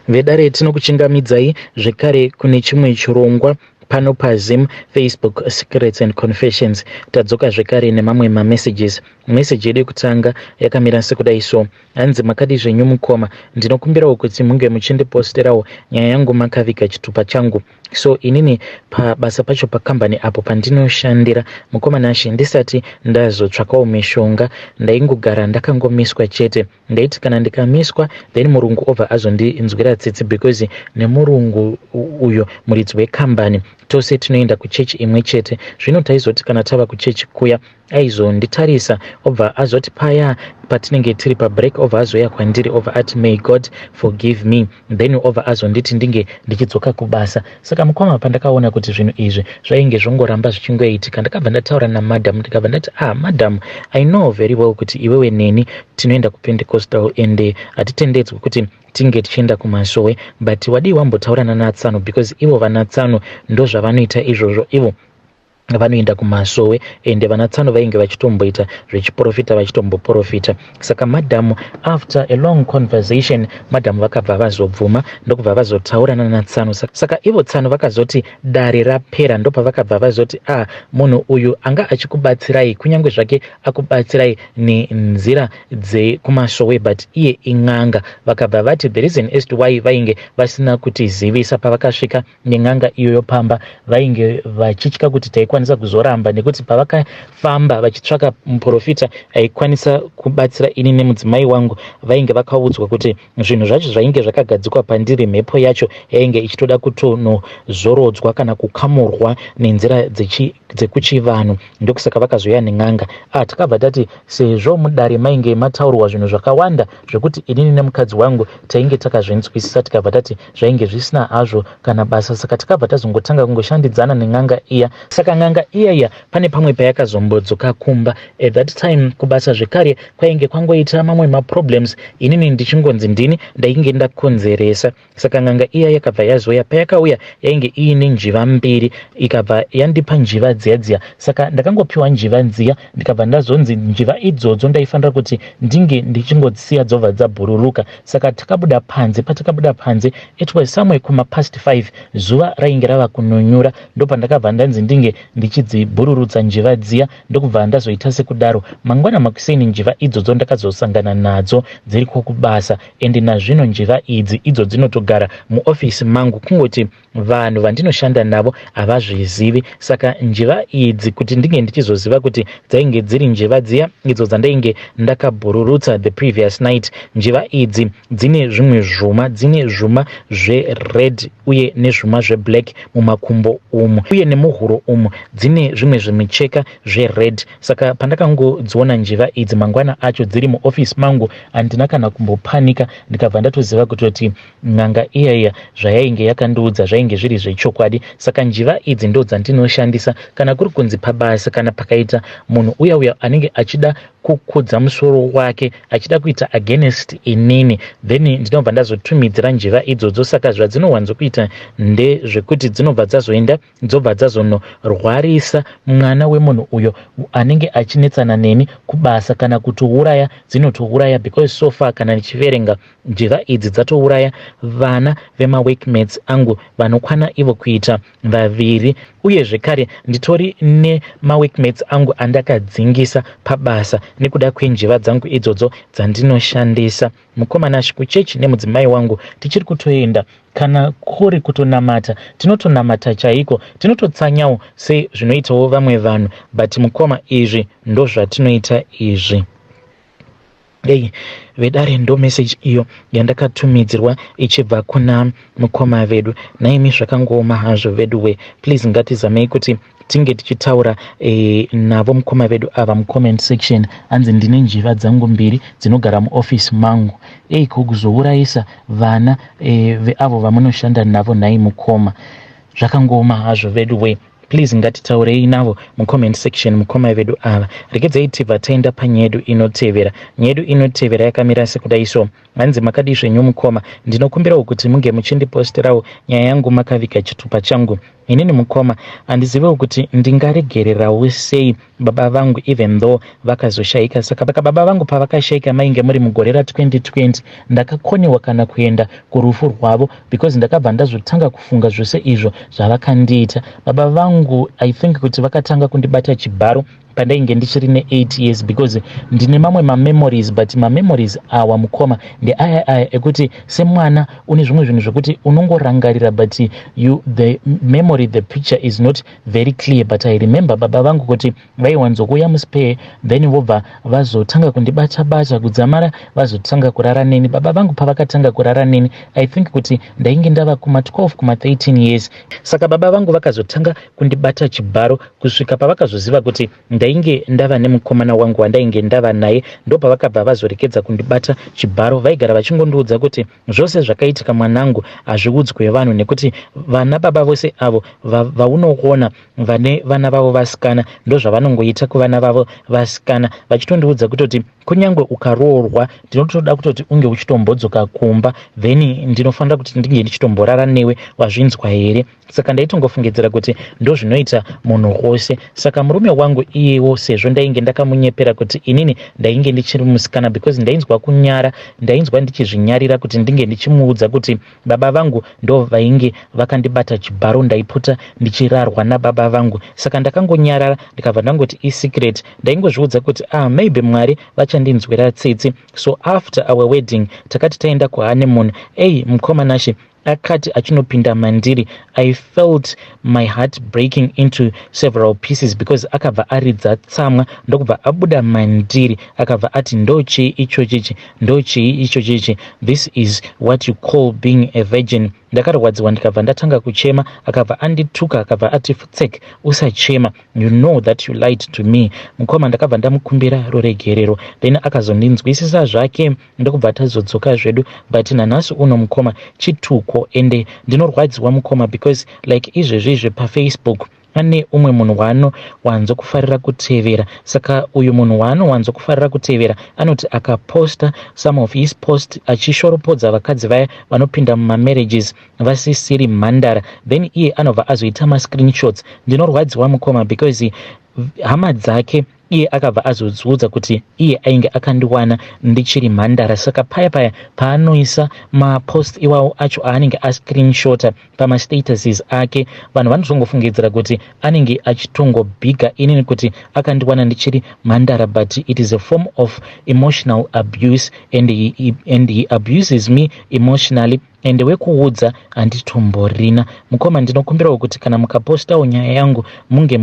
vedare tinokuchingamidzai zvekare kune chimwe chirongwa pano paZim Facebook Secrets and Confessions. Tadzoka zvekare nemamwe mamessages. Message yedu yekutanga yakamira sekudai so: hanzi makadi zvenyu mukoma, ndinokumbirawo kuti munge muchindiposterawo nyaya yangu makaviga chitupa changu. So inini pabasa pacho pakambani apo pandinoshandira mukoma nashi ndisati ndazotsvakawo mishonga ndaingogara ndakangomiswa chete. Ndaiti kana ndikamiswa then murungu obva azondinzwira tsitsi because nemurungu uyo muridzi wekambani tose tinoenda kuchechi imwe chete. Zvino taizoti kana tava kuchechi kuya aizonditarisa obva azoti paya patinenge tiri pabreak obva azoya kwandiri obva ati may God forgive me, then obva azonditi ndinge ndichidzoka kubasa. Saka mukoma pandakaona kuti zvinhu izvi zvainge zvongoramba zvichingoitika, ndakabva ndataura namadam ndikabva ndati madam, I know very well kuti iwewe neni tinoenda kuPentecostal ende hatitendedzwi kuti tinge tichienda kumasowe, but wadi wambotaurana natsano because ivo vanatsano ndo zvavanoita izvozvo. Ivo vanoenda kumasowe ende vanatsano vainge vachitomboita zvechiprofita vachitomboprofita. Saka madam after a long conversation madam vakabva vazobvuma ndokubva vazotaurana natsano. Saka ivo tsano vakazoti dare rapera ndopa vakabva vazoti munhu uyu anga achikubatsirai kunyange zvake akubatsirai nenzira dzekumasowe but iye ing'anga. Vakabva vati the reason as to why vainge vasina kutizivisa pavakasvika neng'anga iyoyo pamba vainge vachitya kuti taikwanisa kuzoramba nekuti pavakafamba vachitsvaka muprofita aikwanisa kubatsira ini nemudzimai wangu vainge vakaudzwa kuti zvinhu zvacho zvainge zvakagadzikwa pandiri mhepo yacho yainge ichitoda kutonozorodzwa kana kukamurwa nenzira dzekuchivanhu. Ndokusaka vakazoya neng'anga. Takabva tati sezvo mudare mainge mataurwa zvinhu zvakawanda zvekuti inini nemukadzi wangu tainge takazvinzwisisa, tikabva tati zvainge zvisina hazvo kana basa. Saka takabva tazongotanga kungoshandidzana neng'anga iya. Saka ng'anga iya pane pamwe payakazombodzoka kumba. At that time kubasa zvekare kwainge kwangoita mamwe maproblems inini ndichingonzi ndini ndainge ndakonzeresa. Saka ng'anga iya yakabva yazoya. Payakauya yainge iine njiva mbiri, ikabva yandipa njiva dziya. Saka ndakangopiwa njiva nziya ndikabva ndazonzi njiva idzodzo ndaifanira kuti ndinge ndichingodzisiya dzobva dzabhururuka. Saka takabuda panze. Patakabuda panze it was somewhere kuma past 5 zuva rainge rava kunonyura, ndopa ndakabva ndanzi ndinge ndichidzibhururudza njiva dziya ndokubva ndazoita sekudaro. Mangwana makuseni njiva idzodzo ndakazosangana nadzo dziriko kubasa ende nazvino njiva idzi idzo dzinotogara muofisi mangu kungoti vanhu vandinoshanda navo havazvizivi. Saka njiva idzi kuti ndinge ndichizoziva kuti dzainge dziri njiva dziya idzo dzandainge ndakabhururutsa the previous night. Njiva idzi dzine zvimwe zvuma, dzine zvuma zvered uye nezvuma zveblack mumakumbo umu uye nemuhuro umu dzine zvimwe zvimicheka zvered. Saka pandakangodziona njiva idzi mangwana acho dziri muofisi mangu handina kana kumbopanika, ndikabva ndatoziva kutoti ng'anga iya zvayainge yakandiudza zvainge zviri zvechokwadi. Saka njiva idzi ndo dzandinoshandisa kana kuri kunzi pabasa kana pakaita munhu uya anenge achida kukudza musoro wake achida kuita against inini, then ndinobva ndazotumidzira njiva idzodzo. Saka zvadzinowanzokuita ndezvekuti dzinobva dzazoenda dzobva dzazonorwarisa mwana wemunhu uyo anenge achinetsana neni kubasa kana kutouraya. Dzinotouraya because so far kana nichiverenga njiva idzi dzatouraya vana vemaworkmates angu vanokwana ivo kuita 2 uye zvekare nditori nemaworkmates angu andakadzingisa pabasa nekuda kwenjiva dzangu idzodzo dzandinoshandisa. Mukomana kuchechi nemudzimai wangu tichiri kutoenda kana kuri kutonamata tinotonamata chaiko, tinototsanyawo sezvinoitawo vamwe vanhu, but mukoma izvi ndo zvatinoita izvi. Vedare ndo message iyo yandakatumidzirwa ichibva kuna mukoma vedu. Naimi zvakangooma hazvo vedu please ngatizamei kuti tinge tichitaura navo mukoma vedu ava mucomment section. Hanzi ndine njiva dzangu 2 dzinogara muofisi mangu. Kuzourayisa vana veavo vamunoshanda navo nai mukoma. Zvakangooma hazvo vedu please ngatitaurei navo mucomment section. Mukoma vedu ava regedzai tibva taenda panyaya yedu inotevera. Nyaya yedu inotevera yakamira sekudai so. Hanzi makadi zvenyu mukoma, ndinokumbirawo kuti munge muchindiposterawo nyaya yangu makaviga chitupa changu. Inini mukoma handizivewo kuti ndingaregererawo sei baba vangu even though vakazoshaika. Saka baba vangu pavakashaika mainge muri mugore ra2020 ndakakoniwa kana kuenda kurufu rwavo because ndakabva ndazotanga kufunga zvose izvo zvavakandiita. Baba vangu I think kuti vakatanga kundibata chibharo pandainge ndichiri ne8 years because ndine mamwe mamemories, but mamemories awa mukoma ndeaya ekuti semwana une zvimwe zvinhu zvokuti unongorangarira but the memory, the picture is not very clear. But I remember baba vangu kuti vaiwanzokuya muspare then vobva vazotanga kundibata kudzamara vazotanga kurara neni. Baba vangu pavakatanga kurara neni I think kuti ndainge ndava kuma12 kuma13 years. Saka baba vangu vakazotanga kundibata chibharo kusvika pavakazoziva kuti ndainge ndava nemukomana wangu wandainge ndava naye, ndopa vakabva vazorekedza kundibata chibharo. Vaigara vachingondiudza kuti zvose zvakaitika mwanangu hazviudzwe vanhu, nekuti vana baba vose avo vaunoona vane vana vavo vasikana ndozvavanongoita kuvana vavo vasikana, vachitondiudza kutoti kunyange ukaroorwa ndinotoda kutoti unge uchitombodzoka kumba then ndinofanira kuti ndinge ndichitomborara newe, wazvinzwa here? Saka ndaitongofungidzira kuti ndozvinoita munhu wose. Saka murume wangu iyewo sezvo ndainge ndakamunyepera kuti inini ndainge ndichiri musikana because ndainzwa kunyara, ndainzwa ndichizvinyarira kuti ndinge ndichimuudza kuti baba vangu ndo vainge vakandibata chibharo ndaipota ndichirarwa nababa vangu. Saka ndakangonyarara ndikabva ndangoti isecret. Ndaingozviudza kuti maybe Mwari vachandinzwira tsitsi. So after our wedding takati taenda kuhoneymoon, mukoma nashe akati achinopinda mandiri I felt my heart breaking into several pieces because akabva aridza tsamwa ndokubva abuda mandiri akabva ati ndochii ichochichi, ndochii ichochichi, this is what you call being a virgin. Ndakarwadziwa ndikabva ndatanga kuchema, akabva andituka akabva ati futsek usachema, you know that you lied to me. Mukoma ndakabva ndamukumbira ruregerero then akazondinzwisisa zvake ndokubva tazodzoka zvedu. But nanhasi uno mukoma chituko ende ndinorwadziwa mukoma because like izvezvizve paFacebook ane umwe munhu waanowanzo kufarira kutevera. Saka uyu munhu waanowanzo kufarira kutevera anoti akaposta some of his post achishoropodza vakadzi vaya vanopinda mumamarriages vasisiri mhandara then iye anobva azoita mascreenshots. Ndinorwadziwa mukoma because hama dzake iye akabva azodziudza kuti iye ainge akandiwana ndichiri mhandara. Saka paya paanoisa mapost iwawo acho aanenge ascreenshota pamastatuses ake, vanhu vanozongofungidzira kuti anenge achitongobhiga inini kuti akandiwana ndichiri mhandara, but it is a form of emotional abuse and he abuses me emotionally ende wekuudza handitomborina. Mukoma ndinokumbirawo kuti kana mukapostawo nyaya yangu munge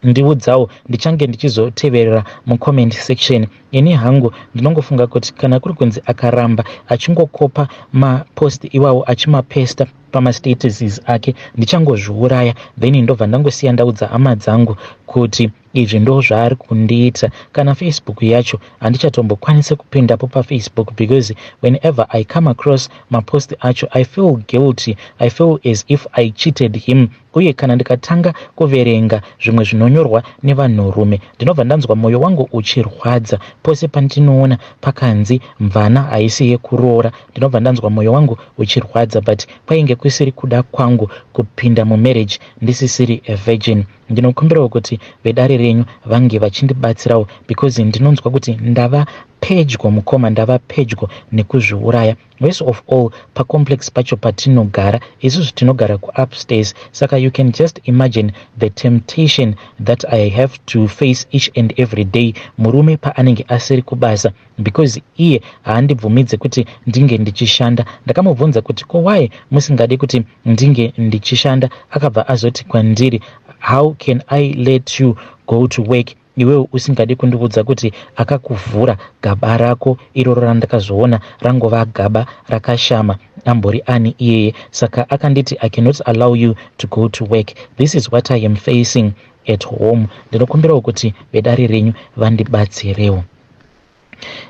ndiudzawo ndichange ndichizoteverera mucomment section. Ini hangu ndinongofunga kuti kana kuri kunzi akaramba achingokopa mapost iwawo achimapesta pamastatuses ake ndichangozviuraya then ndobva ndangosiya ndaudza hama dzangu kuti izvi ndo zvaari kundiita. Kana Facebook yacho handichatombokwanise kupindapo paFacebook because whenever I come across mapost acho I feel guilty, I feel as if I cheated him. Uye kana ndikatanga kuverenga zvimwe zvinonyorwa nevanhurume ndinobva ndanzwa mwoyo wangu uchirwadza. Pose pandinoona pakanzi mvana haisi yekuroora ndinobva ndanzwa mwoyo wangu uchirwadza, but kwainge kusiri kuda kwangu kupinda mumarriage ndisisiri a virgin. Ndinokumbirawo kuti vedare renyu vange vachindibatsirawo because ndinonzwa kuti ndava pedyo mukoma, ndava pedyo nekuzviuraya. Worst of all pacomplex pacho patinogara isusu tinogara kuupstairs. Saka you can just imagine the temptation that I have to face each and every day murume paanenge asiri kubasa because iye haandibvumidze kuti ndinge ndichishanda. Ndakamubvunza kuti ko why musingade kuti ndinge ndichishanda? Akabva azoti kwandiri, how can I let you go to work iwewe usingade kundiudza kuti akakuvhura gaba rako iroro randakazoona rangova gaba rakashama ambori ani iyeye. Saka akanditi I cannot allow you to go to work. This is what I am facing at home. Ndinokumbirawo kuti vedare renyu vandibatsirewo.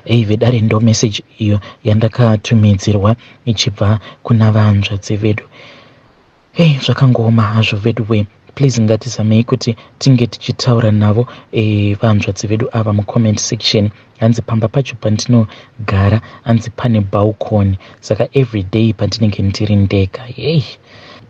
Vedare ndo message iyo yandakatumidzirwa ichibva kuna vanzvadzi vedu. Zvakangoma hazvo vedu we. please ngatizamei kuti tinge tichitaura navo vanzvadzi vedu ava mucomment section. Hanzi pamba pacho pandinogara hanzi pane balcony, saka everyday pandinenge ndiri ndega.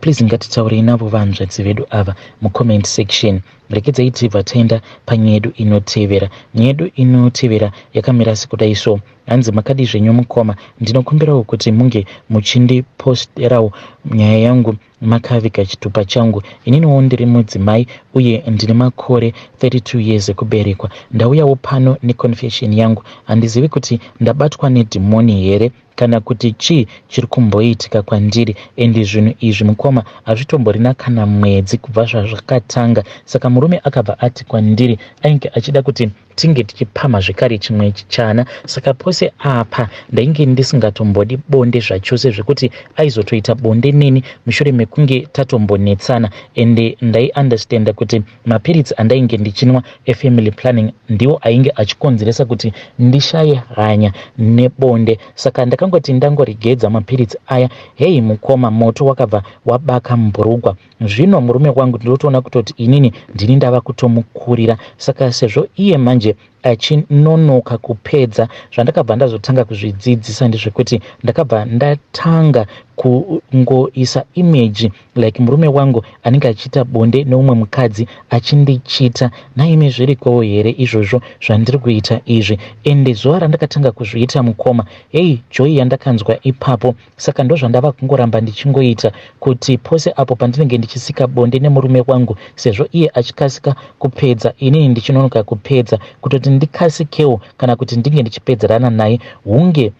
Please ngatitaurei navo vanzvadzi vedu ava mucomment section. Rekedzai tibva taenda panyedu inotevera. Nyedu inotevera yakamira sekudai so. Hanzi makadi zvenyu mukoma, ndinokumbirawo kuti munge muchindiposterawo nyaya yangu makaviga chitupa changu. Ininiwo ndiri mudzimai uye ndine makore 32 years ekuberekwa. Ndauyawo pano neconfession yangu. Handizivi kuti ndabatwa nedhimoni here kana kuti chii chiri kumboitika kwandiri, ende zvinhu izvi mukoma hazvitomborina kana mwedzi kubva zvazvakatanga. Saka murume akabva ati kwandiri ainge achida kuti tinge tichipama zvekare chimwe chichana. Saka pose apa ndainge ndisingatombodi bonde zvachose zvekuti aizotoita bonde neni mushure mekunge tatombonetsana, ende ndaiunderstanda kuti mapiritsi andainge ndichinwa efamily planning ndiwo ainge achikonzeresa kuti ndishaye hanya nebonde. Saka ndakangoti ndangorigedza mapiritsi aya, hei mukoma, moto wakabva wabaka mburugwa. Zvino murume wangu ndinotoona kutoti inini ndini ndava kutomukurira. Saka sezvo iye manje achinonoka kupedza, zvandakabva ndazotanga kuzvidzidzisa ndezvekuti ndakabva ndatanga kungoisa image like murume wangu anenge achiita bonde neumwe mukadzi achindichita. Naime zvirikowo here izvozvo zvandiri kuita izvi? Ende zuva randakatanga kuzviita mukoma, hei joy yandakanzwa ipapo. Saka ndo zvandava kungoramba ndichingoita kuti pose apo pandinenge ndichisika bonde nemurume wangu, sezvo iye achikasika kupedza inini ndichinonoka kupedza, kutoti ndikasikewo kana kuti ndinge ndichipedzerana naye hunge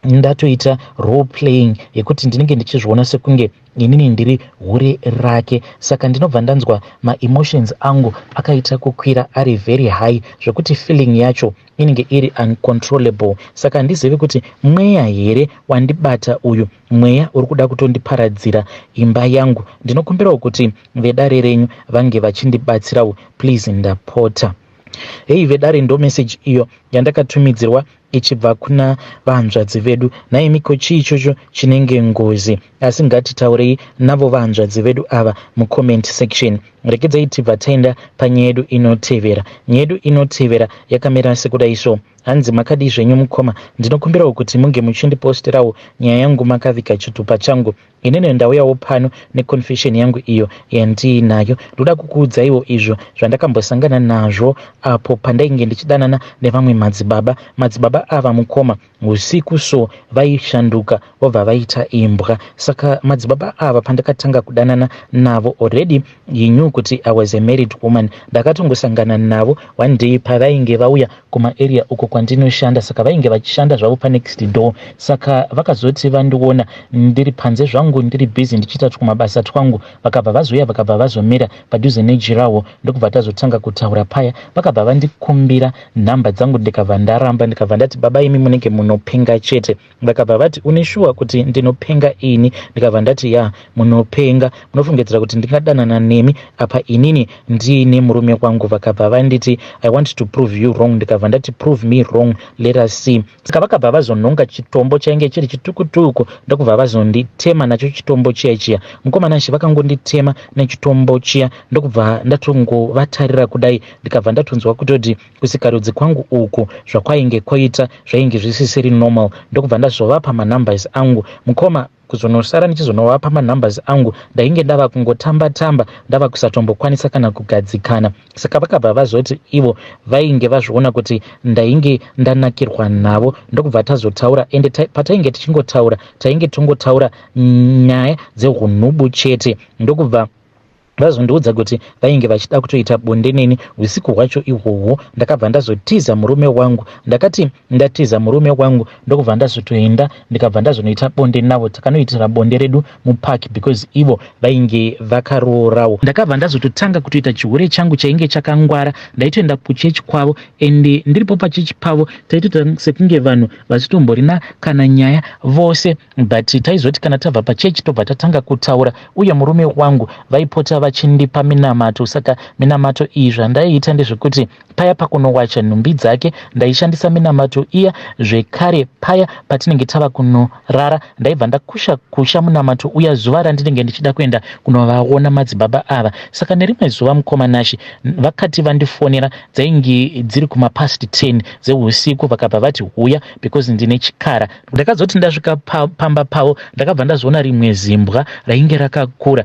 ndatoita role playing yekuti ndinenge ndichizviona sekunge inini ndiri hure rake. Saka ndinobva ndanzwa ma-emotions angu akaita kukwira ari very high zvekuti feeling yacho inenge iri uncontrollable. Saka handizivi kuti mweya here wandibata uyu, mweya uri kuda kutondiparadzira imba yangu. Ndinokumbirawo kuti vedare renyu vange vachindibatsirawo, please ndapota. Hei vedare, ndo message iyo yandakatumidzirwa ichibva kuna vanzvadzi vedu. Naimiko chii ichocho chinenge ngozi? Asi ngatitaurei navo vanzvadzi vedu ava mucomment section. Rekedzai tibva taenda panyedu inotevera. Nyedu inotevera yakamira sekudai so. Hanzi makadi zvenyu mukoma, ndinokumbirawo kuti munge muchindiposterawo nyaya yangu makaviga chitupa changu. Inene ndauyawo pano neconfession yangu iyo yandiinayo. Ndoda kukuudzaiwo izvo zvandakambosangana nazvo apo pandainge ndichidanana nevamwe madzibaba. Madzibaba ava mukoma usiku so vaishanduka vobva vaita imbwa. Saka madzibaba ava pandakatanga kudanana navo, already you knew kuti I was a married woman, ndakatongosangana navo one day pavainge vauya kuma area uko kwandinoshanda. Saka vainge vachishanda zvavo pa next door. Saka vakazoti vandiona ndiri panze zvangu ndiri busy ndichiita twumabasa twangu, vakabva vazoya vakabva vazomira padhuze nejirawo. Ndokubva tazotanga kutaura paya, vakabva vandikumbira nhamba dzangu, ndikabva ndaramba, ndikabva ndati baba imi munenge munopenga chete. Vakabva vati une shuwa kuti ndinopenga ini? Ndikabva ndati ya munopenga, munofungidzira kuti ndingadanana nemi apa inini ndiine murume wangu? Vakabva vanditi I want to prove you wrong. Ndikabva ndati prove me wrong, let us see. Saka vakabva vazononga chitombo chainge chiri chitukutuku, ndokubva vazonditema nacho chitombo chiya. Mukomana shi vakangonditema nechitombo chiya, ndokubva ndatongovatarira kudai. Ndikabva ndatonzwa kutoti kusikarudzi kwangu uku zvakwainge kwaita zvainge zvisisiri normal. Ndokubva ndazovapa manumbers angu mukoma. Kuzonosara ndichizonovapa manumbers angu ndainge ndava kungotamba-tamba, ndava kusatombokwanisa kana kugadzikana. Saka vakabva vazoti ivo vainge vazviona kuti ndainge ndanakirwa navo. Ndokubva tazotaura, ende patainge tichingotaura tainge tongotaura nyaya dzehunhubu chete. Ndokubva vazondiudza kuti vainge vachida kutoita bonde neni usiku hwacho ihwohwo. Ndakabva ndazotiza murume wangu. Ndakati ndatiza murume wangu ndokubva ndazotoenda ndikabva ndazonoita bonde navo. Takanoitira bonde redu mupark because ivo vainge vakarorawo. Ndakabva ndazototanga kutoita chihure changu chainge chakangwara. Ndaitoenda kuchechi kwavo, ende ndiripo pachechi pavo taitoita sekunge vanhu vachitomborina kana nyaya vose, but taizoti kana tabva pachechi tobva tatanga kutaura. Uye murume wangu vaipota vachindipa minamato. Saka minamato iyi zvandaiita ndezvekuti paya pakunowacha nhumbi dzake ndaishandisa minamato iya. Zvekare paya patinenge tava kunorara ndaibva ndakusha munamato uya zuva randinenge ndichida kuenda kunovaona madzibaba ava. Saka nerimwe zuva mukomanashi vakati vandifonera dzainge dziri kumapast 10 dzeusiku, vakabva vati huya because ndine chikara. Ndakazoti ndasvika pamba pavo ndakabva ndazoona rimwe zimbwa rainge rakakura.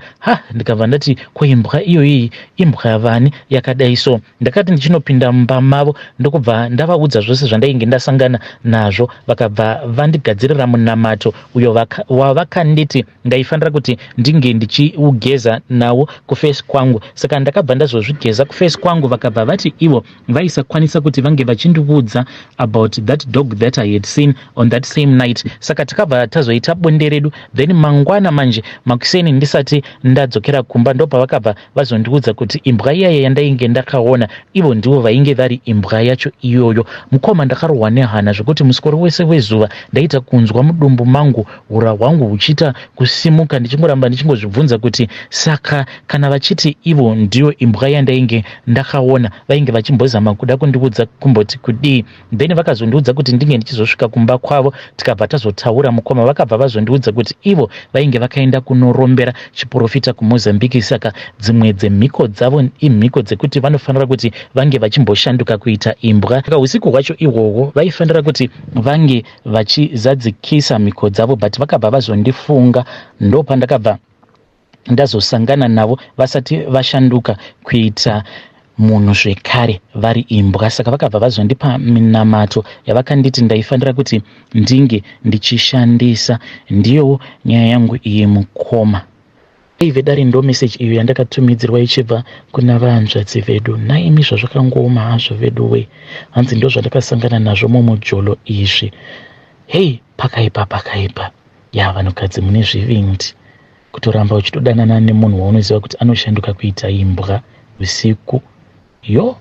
Ndikabva ndati ko imbwa iyoyi imbwa yavani yakadai so. Ndakati ndichinopinda mumba mavo ndokubva ndavaudza zvose zvandainge ndasangana nazvo. Vakabva vandigadzirira munamato uyo wavakanditi ndaifanira kuti ndinge ndichiugeza nawo kufesi kwangu. Saka ndakabva ndazozvigeza kufesi kwangu. Vakabva vati ivo vaisakwanisa kuti vange vachindiudza about that dog that I had seen on that same night. Saka takabva tazoita bonde redu. Then mangwana manje makuseni ndisati ndadzokera kumba ndopavakabva vazondiudza kuti imbwa iyaya yandainge ndakaona ivo ndivo vainge vari imbwa yacho iyoyo. Mukoma ndakarohwa nehana zvekuti musikoro wese wezuva ndaita kunzwa mudumbu mangu hura hwangu huchiita kusimuka ndichingoramba ndichingozvibvunza kuti saka kana vachiti ivo ndiyo imbwa yandainge ndakaona vainge vachimbozama kuda kundiudza kumboti kudii. Then vakazondiudza kuti ndinge ndichizosvika kumba kwavo tikabva tazotaura. Mukoma vakabva vazondiudza kuti ivo vainge vakaenda kunorombera chiprofita kuMozambique. Saka dzimwe dzemhiko dzavo imhiko dzekuti vanofanira kuti vange vachimboshanduka kuita imbwa. Saka usiku hwacho ihwohwo vaifanira kuti vange vachizadzikisa mhiko dzavo, but vakabva vazondifunga. Ndopandakabva ndazosangana navo vasati vashanduka kuita munhu zvekare vari imbwa. Saka vakabva vazondipa minamato yavakanditi ndaifanira kuti ndinge ndichishandisa. Ndiyo nyaya yangu iyi mukoma. Ivedari ndo message iyo yandakatumidzirwa ichibva kuna vanzvadzi vedu. Naimi zvazvakangooma hazvo vedu we, hanzi ndo zvandakasangana nazvo mumujolo izvi. Pakaipa ya vanhukadzi mune zvivindi kutoramba uchitodanana nemunhu waunoziva kuti anoshanduka kuita imbwa usiku. Yo